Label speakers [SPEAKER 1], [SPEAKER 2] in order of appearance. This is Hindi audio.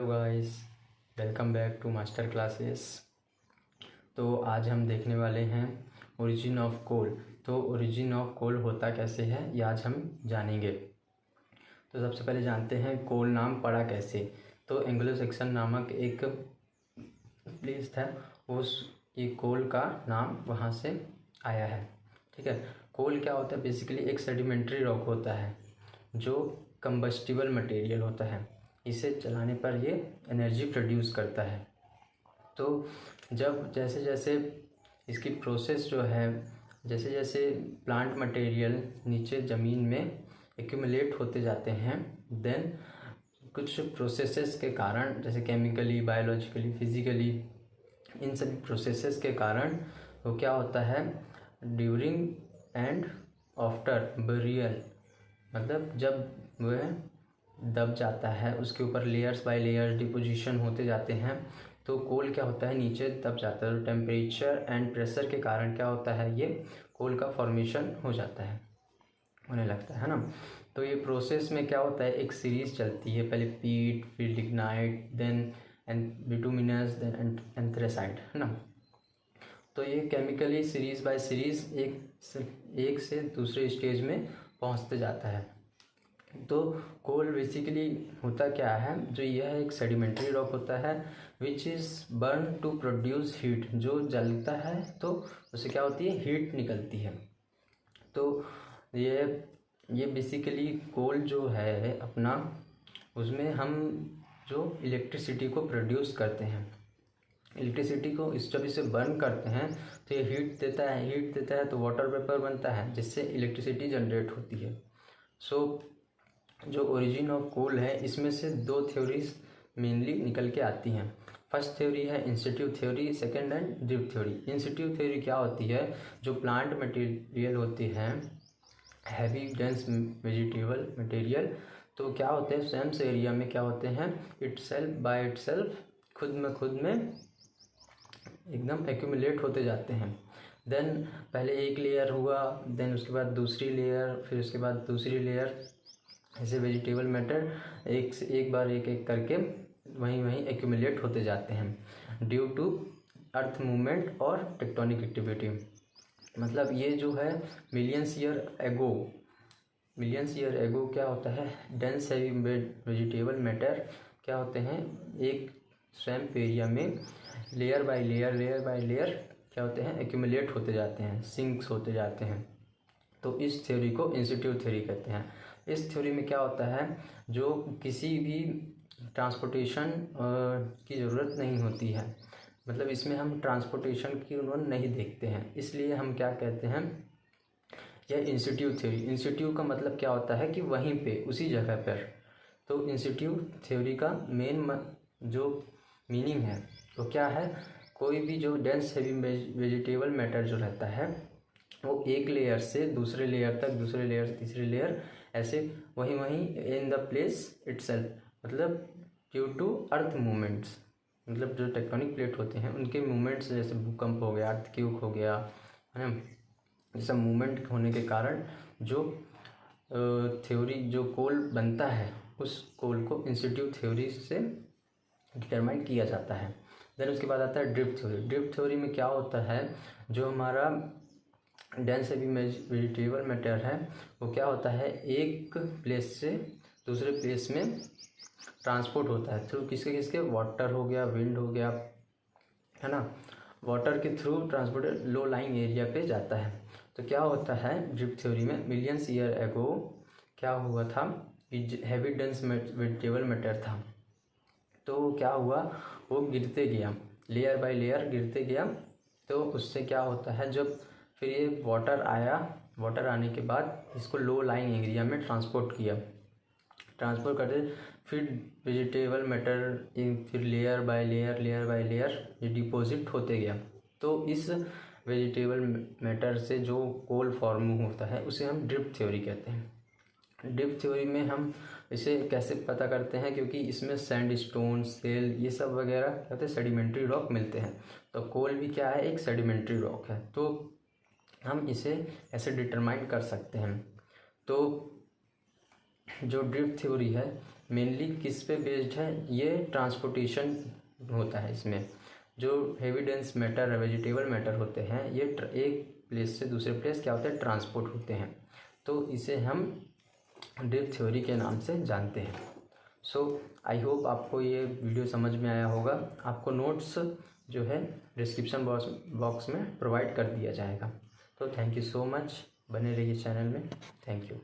[SPEAKER 1] Hello guys, welcome back to master classes. तो आज हम देखने वाले हैं ओरिजिन ऑफ कोल। तो ओरिजिन ऑफ कोल होता कैसे है ये आज हम जानेंगे। तो सबसे पहले जानते हैं कोल नाम पड़ा कैसे। तो एंग्लो सैक्सन नामक एक प्लेस था, उस ये कोल का नाम वहाँ से आया है। ठीक है। कोल क्या होता है? बेसिकली एक सेडिमेंट्री रॉक होता है जो कंबस्टिबल मटेरियल होता है। इसे जलाने पर ये एनर्जी प्रोड्यूस करता है। तो जब जैसे जैसे इसकी प्रोसेस जो है, जैसे जैसे प्लांट मटेरियल नीचे ज़मीन में एक्यूमुलेट होते जाते हैं, देन कुछ प्रोसेसेस के कारण, जैसे केमिकली, बायोलॉजिकली, फिजिकली, इन सभी प्रोसेसेस के कारण वो क्या होता है, ड्यूरिंग एंड आफ्टर बरियल, मतलब जब वह दब जाता है, उसके ऊपर लेयर्स बाय लेयर्स डिपोजिशन होते जाते हैं, तो कोल क्या होता है, नीचे दब जाता है। तो टेम्परेचर एंड प्रेशर के कारण क्या होता है, ये कोल का फॉर्मेशन हो जाता है, होने लगता है ना। तो ये प्रोसेस में क्या होता है, एक सीरीज चलती है, पहले पीट, फिर lignite, then bituminous, then anthracite, है ना। तो ये केमिकली सीरीज बाय सीरीज एक से दूसरे स्टेज में पहुंचते जाता है। तो कोल बेसिकली होता क्या है, जो यह एक सेडिमेंट्री रॉक होता है which is burn to produce heat. जो जलता है तो उससे क्या होती है, हीट निकलती है। तो ये बेसिकली कोल जो है अपना, उसमें हम जो इलेक्ट्रिसिटी को प्रोड्यूस करते हैं, इलेक्ट्रिसिटी को जब इसे बर्न करते हैं तो ये हीट देता है तो वाटर वेपर बनता है, जिससे इलेक्ट्रिसिटी जनरेट होती है। जो ओरिजिन ऑफ कोल है, इसमें से दो थ्योरीज मेनली निकल के आती हैं। फर्स्ट थ्योरी है इंस्टीट्यूट थ्योरी, सेकंड है ड्रिफ्ट थ्योरी। इंस्टीट्यूट थ्योरी क्या होती है, जो प्लांट मटेरियल होती है, हैवी डेंस वेजिटेबल मटेरियल, तो क्या होते हैं, सेम्स एरिया में क्या होते हैं, इटसेल्फ खुद में एकदम एक्यूमुलेट होते जाते हैं। देन पहले एक लेयर हुआ, देन उसके बाद दूसरी लेयर, फिर उसके बाद दूसरी लेयर, ऐसे वेजिटेबल मैटर एक बार एक करके वहीं एक्यूमुलेट होते जाते हैं ड्यू टू अर्थ मूवमेंट और टेक्टोनिक एक्टिविटी। मतलब ये जो है मिलियंस ईयर एगो क्या होता है, डेंस हैवी वेजिटेबल मैटर क्या होते हैं, एक स्वैम्प एरिया में लेयर बाय लेयर क्या होते हैं, एक्यूमुलेट होते जाते हैं, सिंक्स होते जाते हैं। तो इस थ्योरी को इंस्टीट्यूट थ्योरी कहते हैं। इस थ्योरी में क्या होता है, जो किसी भी ट्रांसपोर्टेशन की ज़रूरत नहीं होती है, मतलब इसमें हम ट्रांसपोर्टेशन की उन्होंने नहीं देखते हैं, इसलिए हम क्या कहते हैं, यह इंस्टीट्यूट थ्योरी। इंस्टीट्यूट का मतलब क्या होता है कि वहीं पे, उसी जगह पर। तो इंस्टीट्यूट थ्योरी का मेन जो मीनिंग है वो क्या है, कोई भी जो डेंस हैवी वेजिटेबल मैटर जो रहता है, वो एक लेयर से दूसरे लेयर तक, दूसरे लेयर से तीसरे लेयर, ऐसे वहीं इन द प्लेस इटसेल्फ, मतलब ड्यू टू अर्थ मूवमेंट्स, मतलब जो टेक्टोनिक प्लेट होते हैं उनके मूवमेंट्स, जैसे भूकंप हो गया, अर्थक्वेक हो गया, है ना, ये सब मूवमेंट होने के कारण जो थ्योरी, जो कोल बनता है, उस कोल को इंस्टीट्यूट थ्योरी से डिटरमाइन किया जाता है। देन उसके बाद आता है ड्रिफ्ट थ्योरी। ड्रिफ्ट थ्योरी में क्या होता है, जो हमारा डेंस हैवी वेजिटेबल मैटर है, वो क्या होता है, एक प्लेस से दूसरे प्लेस में ट्रांसपोर्ट होता है थ्रू किसके वाटर हो गया, विंड हो गया, है ना, वाटर के through transport low lying area पे जाता है। तो क्या होता है ड्रिफ्ट थ्योरी में, मिलियंस ईयर एगो क्या हुआ था, हैवी डेंस वेजिटेबल मैटर था, तो क्या हुआ, वो गिरते गया, लेयर बाय लेयर गिरते गया। तो उससे क्या होता है, जब फिर ये वाटर आया, वाटर आने के बाद इसको लो लाइंग एरिया में ट्रांसपोर्ट करते, फिर वेजिटेबल मैटर फिर लेयर बाय लेयर ये डिपॉजिट होते गया। तो इस वेजिटेबल मैटर से जो कोल फॉर्म होता है उसे हम ड्रिफ्ट थ्योरी कहते हैं। ड्रिफ्ट थ्योरी में हम इसे कैसे पता करते हैं, क्योंकि इसमें सैंडस्टोन, सेल, ये सब वगैरह क्या होते हैं, सेडिमेंट्री रॉक मिलते हैं। तो कोल भी क्या है, एक सेडिमेंट्री रॉक है, तो हम इसे ऐसे डिटरमाइन कर सकते हैं। तो जो ड्रिफ्ट थ्योरी है मेनली किस पे बेस्ड है, ये ट्रांसपोर्टेशन होता है। इसमें जो heavy dense matter, vegetable matter होते हैं, ये एक प्लेस से दूसरे प्लेस क्या होता है, ट्रांसपोर्ट होते हैं। तो इसे हम ड्रिफ्ट थ्योरी के नाम से जानते हैं। सो आई होप आपको ये वीडियो समझ में आया होगा। आपको नोट्स जो है डिस्क्रिप्शन बॉक्स में प्रोवाइड कर दिया जाएगा। तो थैंक यू सो मच, बने रहिए चैनल में। Thank you.